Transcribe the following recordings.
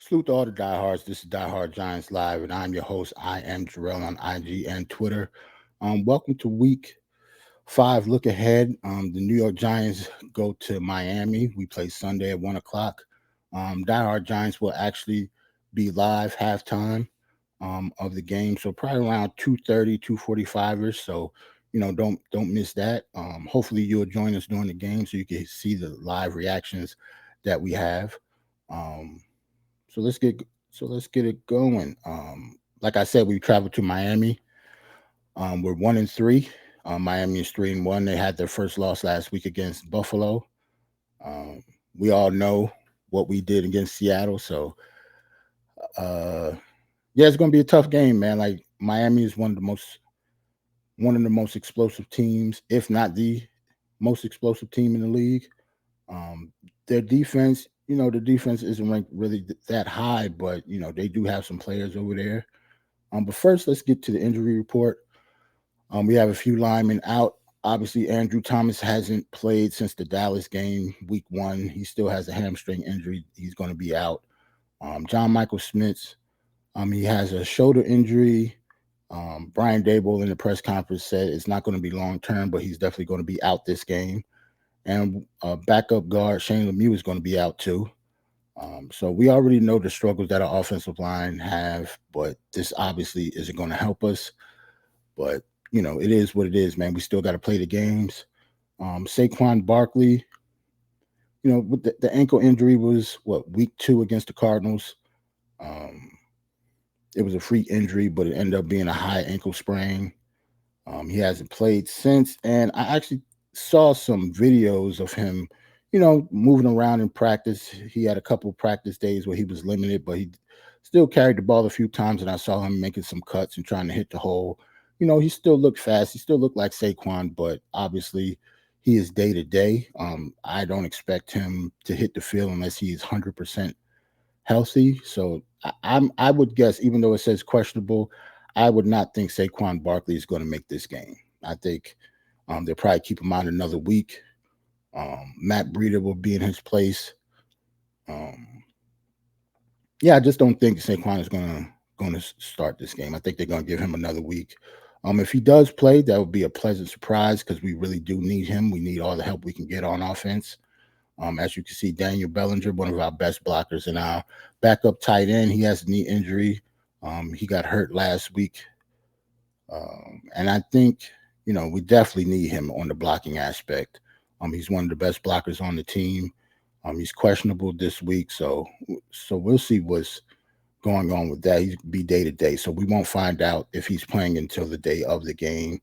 Salute to all the diehards. This is Diehard Giants Live, and I'm your host. I am Jarrell on IG and Twitter. Welcome to week 5. Look ahead. The New York Giants go to Miami. We play Sunday at 1 o'clock. Diehard Giants will actually be live halftime of the game, so probably around 2:30, 2:45 ish. So don't miss that. Hopefully you'll join us during the game so you can see the live reactions that we have. Um, so let's get it going. Like I said, we traveled to Miami. We're 1-3. Miami is 3-1. They had their first loss last week against Buffalo. Um, we all know what we did against Seattle. So uh, yeah, it's going to be a tough game, man. Like Miami is one of the most explosive teams, if not the most explosive team in the league. Um, their defense, the defense isn't ranked really that high, but they do have some players over there. But first, let's get to the injury report. We have a few linemen out. Obviously, Andrew Thomas hasn't played since the Dallas game, week 1. He still has a hamstring injury. He's going to be out. John Michael Smith, he has a shoulder injury. Brian Dable in the press conference said it's not going to be long term, but he's definitely going to be out this game. And backup guard Shane Lemieux is going to be out too. So we already know the struggles that our offensive line have, but this obviously isn't going to help us. But it is what it is, man. We still got to play the games. Saquon Barkley, with the ankle injury was week 2 against the Cardinals. Um, it was a freak injury, but it ended up being a high ankle sprain. He hasn't played since, and I actually saw some videos of him, moving around in practice. He had a couple practice days where he was limited, but he still carried the ball a few times, and I saw him making some cuts and trying to hit the hole. He still looked fast. He still looked like Saquon, but obviously he is day to day. I don't expect him to hit the field unless he is 100% healthy. So I would guess, even though it says questionable, I would not think Saquon Barkley is going to make this game. I think they'll probably keep him out another week. Matt Breida will be in his place. Um, yeah, I just don't think Saquon is going to start this game. I think they're going to give him another week. If he does play, that would be a pleasant surprise because we really do need him. We need all the help we can get on offense. As you can see, Daniel Bellinger, one of our best blockers, and our backup tight end, he has a knee injury. He got hurt last week. And I think, we definitely need him on the blocking aspect. He's one of the best blockers on the team. He's questionable this week, so we'll see what's going on with that. He'll be day to day, so we won't find out if he's playing until the day of the game.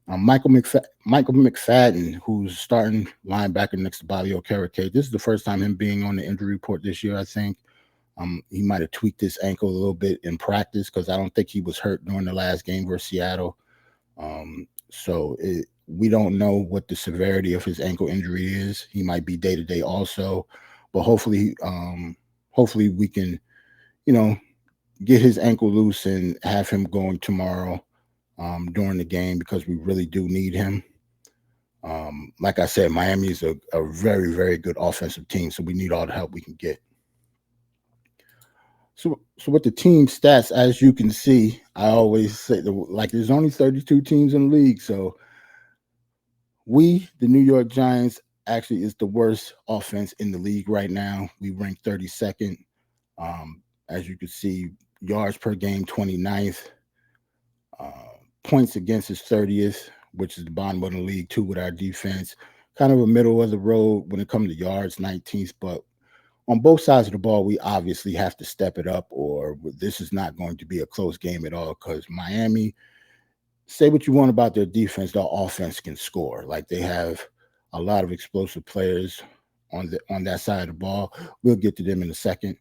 Michael McFadden, who's starting linebacker next to Bobby Okereke. This is the first time him being on the injury report this year, I think. He might have tweaked his ankle a little bit in practice because I don't think he was hurt during the last game versus Seattle. We don't know what the severity of his ankle injury is. He might be day to day also, but hopefully we can, you know, get his ankle loose and have him going tomorrow during the game because we really do need him. Like I said, Miami is a very, very good offensive team, so we need all the help we can get. So with the team stats, as you can see, I always say there's only 32 teams in the league, so the New York Giants, actually is the worst offense in the league right now. We rank 32nd. As you can see, yards per game 29th. Points against is 30th, which is the bottom of the league too with our defense. Kind of a middle of the road when it comes to yards, 19th. But on both sides of the ball, we obviously have to step it up, or this is not going to be a close game at all. Because Miami, say what you want about their defense, their offense can score. Like, they have a lot of explosive players on that side of the ball. We'll get to them in a second,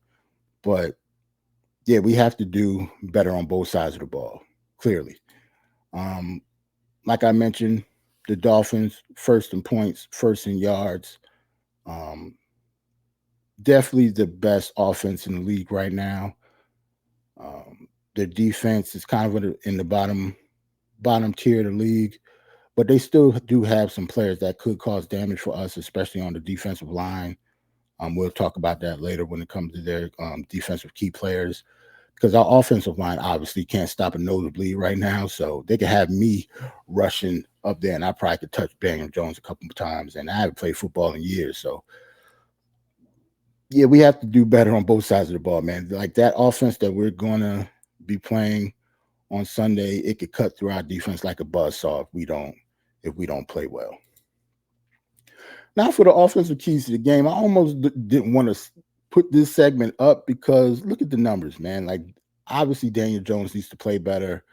but yeah, we have to do better on both sides of the ball. Clearly, like I mentioned, the Dolphins first in points, first in yards. Um, Definitely the best offense in the league right now. Their defense is kind of in the bottom tier of the league, but they still do have some players that could cause damage for us, especially on the defensive line. We'll talk about that later when it comes to their defensive key players, because our offensive line obviously can't stop a nosebleed right now. So they could have me rushing up there, and I probably could touch Daniel Jones a couple of times. And I haven't played football in years, so yeah, we have to do better on both sides of the ball, man. Like that offense that we're gonna be playing on Sunday, it could cut through our defense like a buzzsaw if we don't play well. Now for the offensive keys to the game, I almost didn't want to put this segment up because look at the numbers, man. Like obviously Daniel Jones needs to play better.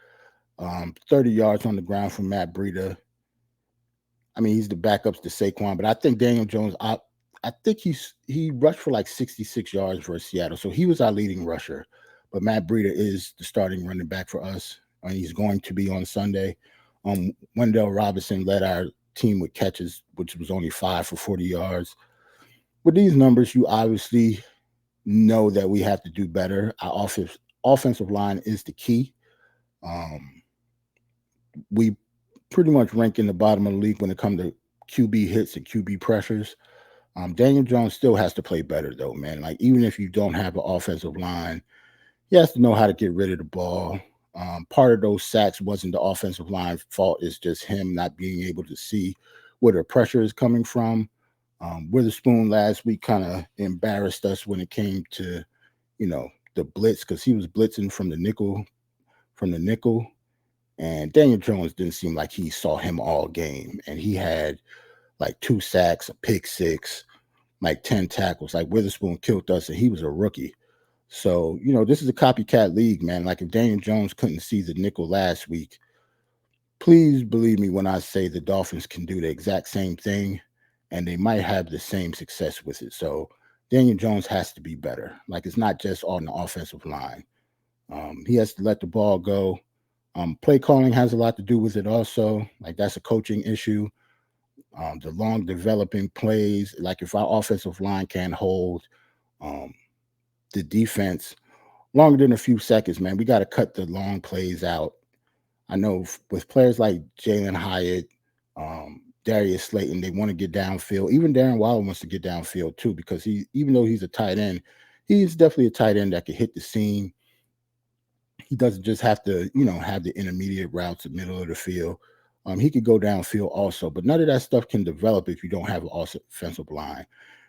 30 yards on the ground from Matt Breida. I mean, he's the backups to Saquon, but I think Daniel Jones, I think he rushed for like 66 yards for Seattle. So he was our leading rusher. But Matt Breida is the starting running back for us, and he's going to be on Sunday. Wendell Robinson led our team with catches, which was only 5 for 40 yards. With these numbers, you obviously know that we have to do better. Our offensive line is the key. We pretty much rank in the bottom of the league when it comes to QB hits and QB pressures. Daniel Jones still has to play better, though, man. Like, even if you don't have an offensive line, he has to know how to get rid of the ball. Part of those sacks wasn't the offensive line fault. It's just him not being able to see where the pressure is coming from. Witherspoon last week kind of embarrassed us when it came to, the blitz, because he was blitzing from the nickel, and Daniel Jones didn't seem like he saw him all game. And he had like 2 sacks, a pick 6, like 10 tackles. Like Witherspoon killed us, and he was a rookie. So, this is a copycat league, man. Like if Daniel Jones couldn't see the nickel last week, please believe me when I say the Dolphins can do the exact same thing, and they might have the same success with it. So Daniel Jones has to be better. Like it's not just on the offensive line. He has to let the ball go. Play calling has a lot to do with it also. Like that's a coaching issue. The long developing plays, like if our offensive line can't hold um, the defense longer than a few seconds, man, we got to cut the long plays out. I know with players like Jalen Hyatt, Darius Slayton, they want to get downfield. Even Darren Waller wants to get downfield too, because even though he's a tight end, he's definitely a tight end that can hit the seam. He doesn't just have to, have the intermediate routes, the middle of the field. He could go downfield also, but none of that stuff can develop if you don't have an offensive line.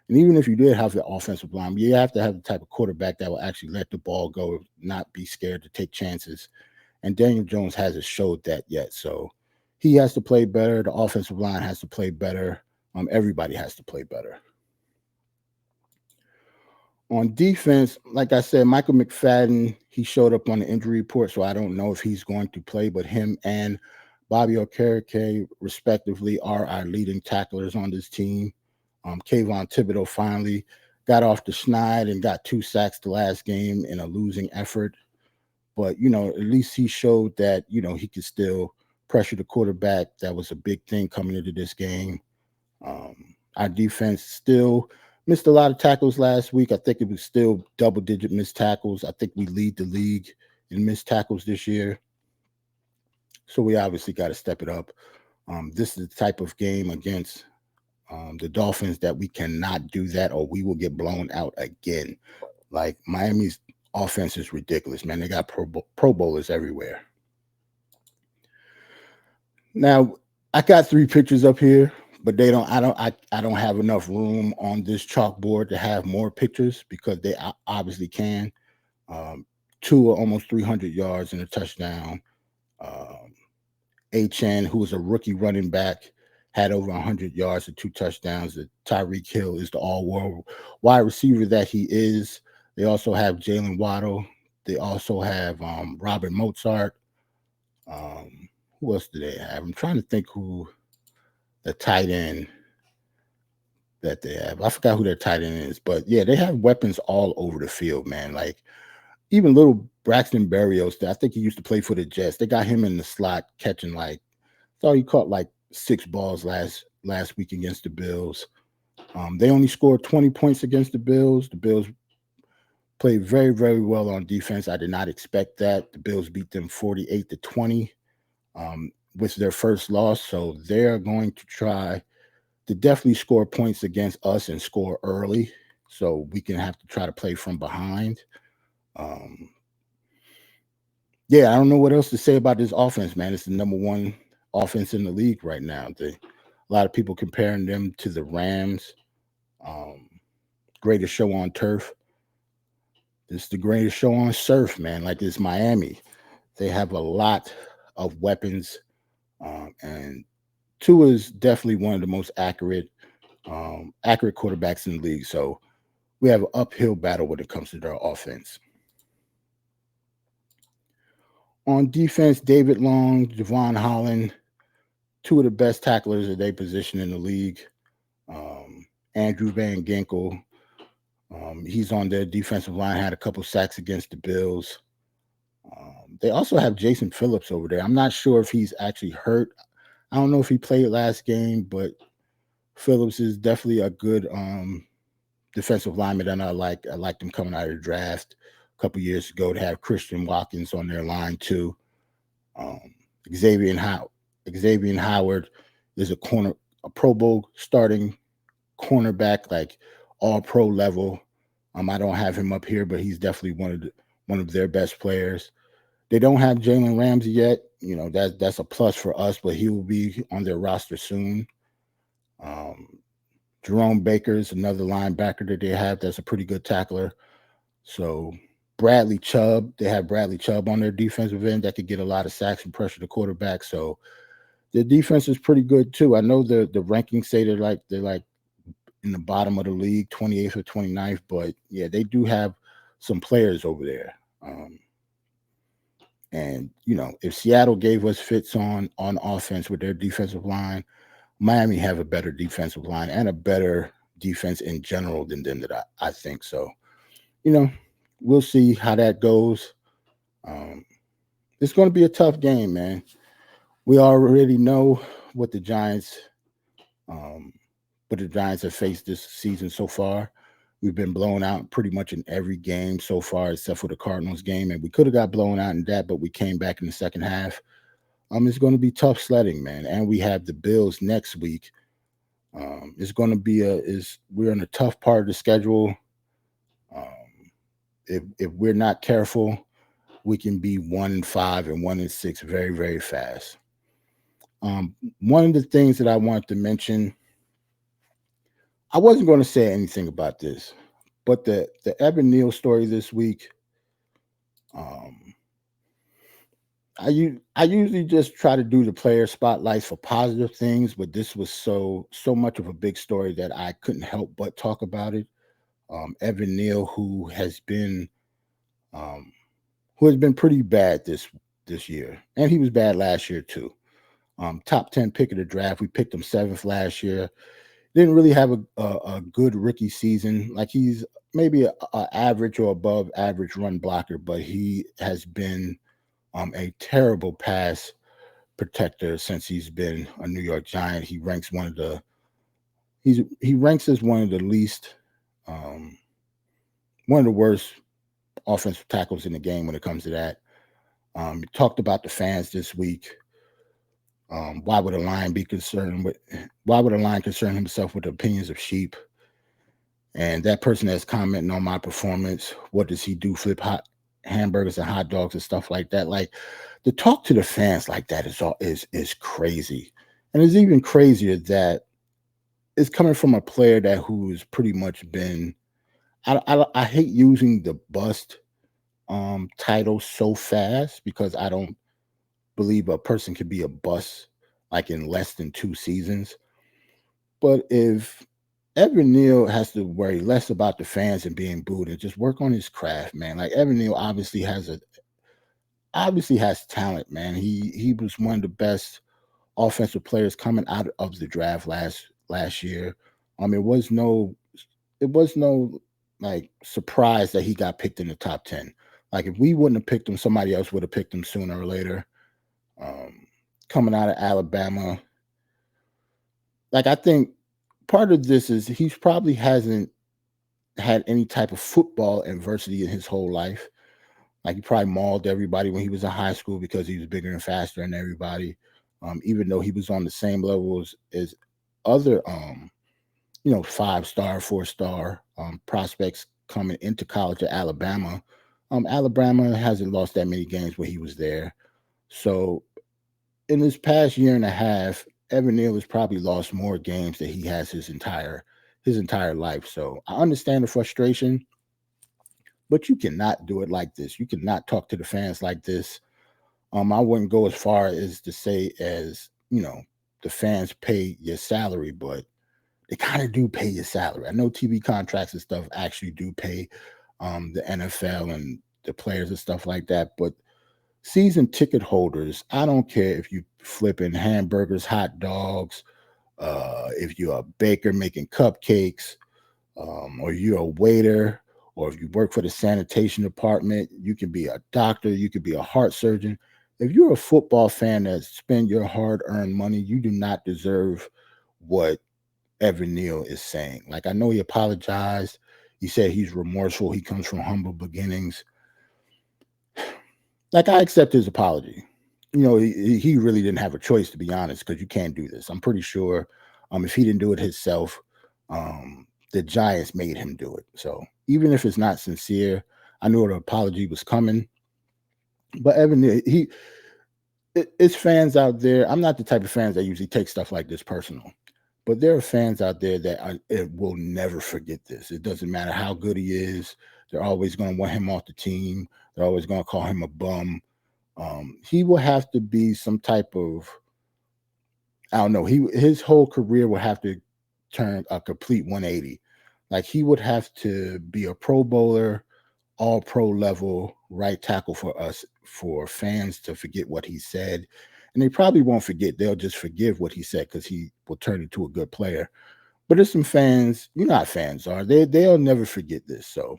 And even if you did have the offensive line, you have to have the type of quarterback that will actually let the ball go, not be scared to take chances. And Daniel Jones hasn't showed that yet. So he has to play better. The offensive line has to play better. Everybody has to play better. On defense, like I said, Michael McFadden, he showed up on the injury report, so I don't know if he's going to play, but him and Bobby Okereke, respectively, are our leading tacklers on this team. Kayvon Thibodeau finally got off the schneid and got 2 sacks the last game in a losing effort. But, at least he showed that, he could still pressure the quarterback. That was a big thing coming into this game. Our defense still missed a lot of tackles last week. I think it was still double-digit missed tackles. I think we lead the league in missed tackles this year. So we obviously got to step it up. This is the type of game against the Dolphins that we cannot do that, or we will get blown out again. Like Miami's offense is ridiculous, man. They got pro bowlers everywhere. Now, I got 3 pictures up here, but I don't have enough room on this chalkboard to have more pictures because they obviously can. 2 are almost 300 yards and a touchdown. HN, who was a rookie running back, had over 100 yards and 2 touchdowns. Tyreek Hill is the all-world wide receiver that he is. They also have Jalen Waddle. They also have Robert Mozart. Who else do they have? I'm trying to think who the tight end that they have. I forgot who their tight end is, but yeah, they have weapons all over the field, man. Like even little Braxton Berrios, I think he used to play for the Jets. They got him in the slot catching thought he caught like 6 balls last week against the Bills. They only scored 20 points against the Bills. The Bills played very, very well on defense. I did not expect that. The Bills beat them 48-20 with their first loss. So they're going to try to definitely score points against us and score early. so we can have to try to play from behind. Um, yeah, I don't know what else to say about this offense, man. It's the number one offense in the league right now. A lot of people comparing them to the Rams. Um, Greatest show on turf. This is the greatest show on surf, man. Like it's Miami. They have a lot of weapons, and Tua is definitely one of the most accurate quarterbacks in the league. So we have an uphill battle when it comes to their offense. On defense, David Long, Javon Holland, two of the best tacklers at their position in the league. Andrew Van Ginkel, he's on their defensive line, had a couple sacks against the Bills. They also have Jason Phillips over there. I'm not sure if he's actually hurt. I don't know if he played last game, but Phillips is definitely a good defensive lineman, and I liked him coming out of the draft a couple years ago to have Christian Watkins on their line too. Um, Xavier Howard is a Pro Bowl starting cornerback, like all pro level. I don't have him up here, but he's definitely one of their best players. They don't have Jalen Ramsey yet. You know, that's a plus for us, but he will be on their roster soon. Um, Jerome Baker is another linebacker that they have that's a pretty good tackler. So they have Bradley Chubb on their defensive end that could get a lot of sacks and pressure the quarterback. So their defense is pretty good too. I know the rankings say they're like in the bottom of the league, 28th or 29th, but yeah, they do have some players over there. And you know, if Seattle gave us fits on offense with their defensive line, Miami have a better defensive line and a better defense in general than them that I think. So, you know, we'll see how that goes. It's going to be a tough game, man. We already know what the Giants, um, have faced this season so far. We've been blown out pretty much in every game so far, except for the Cardinals game, and we could have got blown out in that, but we came back in the second half. It's going to be tough sledding, man. And we have the Bills next week. It's going to be we're in a tough part of the schedule. If we're not careful, we can be 1-5 and 1-6 very, very fast. One of the things that I wanted to mention, I wasn't going to say anything about this, but the Evan Neal story this week. I usually just try to do the player spotlights for positive things, but this was so much of a big story that I couldn't help but talk about it. Evan Neal, um, who has been pretty bad this year, and he was bad last year too. Top 10 pick of the draft. We picked him 7th last year. Didn't really have a good rookie season. Like he's maybe a average or above average run blocker, but he has been a terrible pass protector since he's been a New York Giant. He ranks he ranks as one of the least one of the worst offensive tackles in the game when it comes to that. We talked about the fans this week. Why would a lion concern himself with the opinions of sheep? And that person that's commenting on my performance, what does he do? Flip hot hamburgers and hot dogs and stuff like that. Like to talk to the fans like that is crazy. And it's even crazier that it's coming from a player who's pretty much been I hate using the bust title so fast because I don't believe a person could be a bust like in less than 2 seasons. But if Evan Neal has to worry less about the fans and being booed and just work on his craft, man. Like Evan Neal obviously has talent, man. He was one of the best offensive players coming out of the draft last year. It was no like surprise that he got picked in the top 10. Like if we wouldn't have picked him, somebody else would have picked him sooner or later. Coming out of Alabama, like I think part of this is he's probably hasn't had any type of football adversity in his whole life. Like he probably mauled everybody when he was in high school because he was bigger and faster than everybody. Even though he was on the same level as other 5-star, 4-star prospects coming into college at Alabama. Alabama hasn't lost that many games where he was there. So in this past year and a half, Evan Neal has probably lost more games than he has his entire life. So I understand the frustration, but you cannot do it like this. You cannot talk to the fans like this. I wouldn't go as far as to say as the fans pay your salary, but they kind of do pay your salary. I know TV contracts and stuff actually do pay the NFL and the players and stuff like that, but season ticket holders, I don't care if you flipping hamburgers, hot dogs, if you're a baker making cupcakes, or you're a waiter, or if you work for the sanitation department, you can be a doctor, you could be a heart surgeon. If you're a football fan that spend your hard-earned money, you do not deserve what Evan Neal is saying. Like, I know he apologized. He said he's remorseful. He comes from humble beginnings. Like, I accept his apology. He really didn't have a choice, to be honest, because you can't do this. I'm pretty sure if he didn't do it himself, the Giants made him do it. So even if it's not sincere, I knew an apology was coming. But Evan, it's fans out there. I'm not the type of fans that usually take stuff like this personal. But there are fans out there that will never forget this. It doesn't matter how good he is. They're always going to want him off the team. They're always going to call him a bum. He will have to be some type of, I don't know. His whole career will have to turn a complete 180. Like, he would have to be a Pro Bowler, all pro level right tackle for us, for fans to forget what he said. And they probably won't forget. They'll just forgive what he said because he will turn into a good player. But there's some fans, how fans are. They'll never forget this. So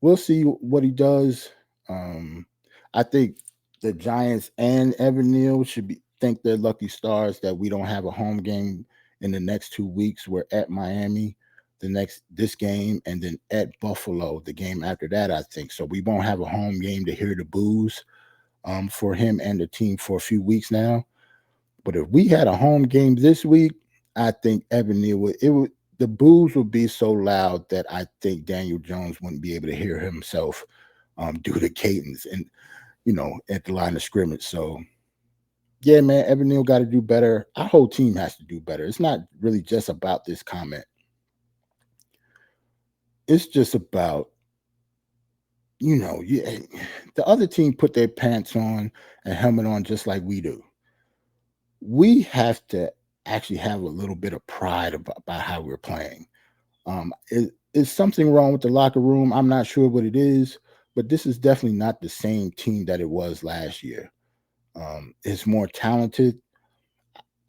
we'll see what he does. I think the Giants and Evan Neal should think they're lucky stars that we don't have a home game in the next 2 weeks. We're at Miami this game, and then at Buffalo the game after that, I think. So we won't have a home game to hear the boos for him and the team for a few weeks now. But if we had a home game this week, I think Evan Neal the boos would be so loud that I think Daniel Jones wouldn't be able to hear himself do the cadence and at the line of scrimmage. So yeah, man, Evan Neal got to do better. Our whole team has to do better. It's not really just about this comment. It's just about the other team put their pants on and helmet on just like we do. We have to actually have a little bit of pride about how we're playing. Is something wrong with the locker room? I'm not sure what it is, but this is definitely not the same team that it was last year. It's more talented.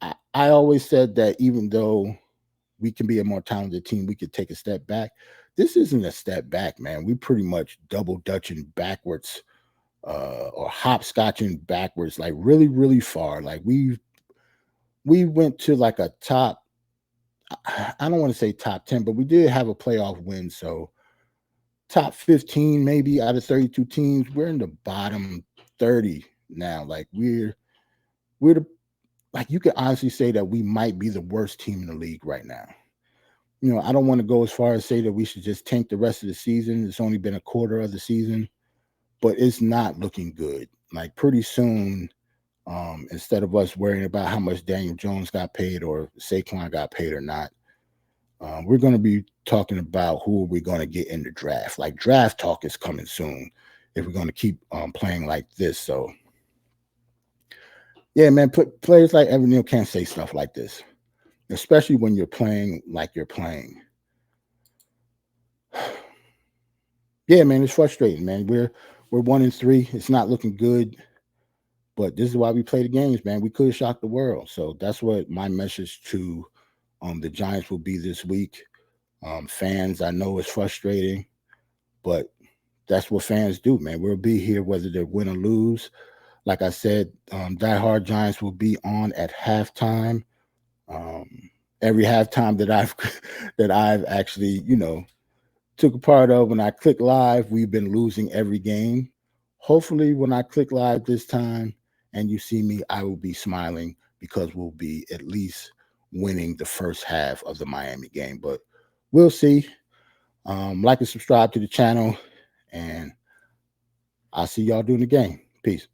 I always said that even though we can be a more talented team, we could take a step back. This isn't a step back, man. We pretty much double dutching backwards, or hopscotching backwards, like really, really far. Like we went to like a top. I don't want to say top 10, but we did have a playoff win. So top 15, maybe out of 32 teams, we're in the bottom 30 now. Like we're the like you could honestly say that we might be the worst team in the league right now. I don't want to go as far as say that we should just tank the rest of the season. It's only been a quarter of the season, but it's not looking good. Like pretty soon, instead of us worrying about how much Daniel Jones got paid or Saquon got paid or not, we're going to be talking about who are we going to get in the draft. Like draft talk is coming soon if we're going to keep playing like this. So yeah, man, players like Evan Neal can't say stuff like this, especially when you're playing like you're playing. Yeah, man, it's frustrating, man. We're 1-3. It's not looking good, but this is why we play the games, man. We could shock the world. So that's what my message to the Giants will be this week. Fans, I know it's frustrating, but that's what fans do, man. We'll be here whether they win or lose. Like I said, Diehard Giants will be on at halftime. Every halftime that I've that I've actually, took a part of, when I click live, we've been losing every game. Hopefully, when I click live this time and you see me, I will be smiling because we'll be at least winning the first half of the Miami game, but we'll see. Like and subscribe to the channel, and I'll see y'all during the game. Peace.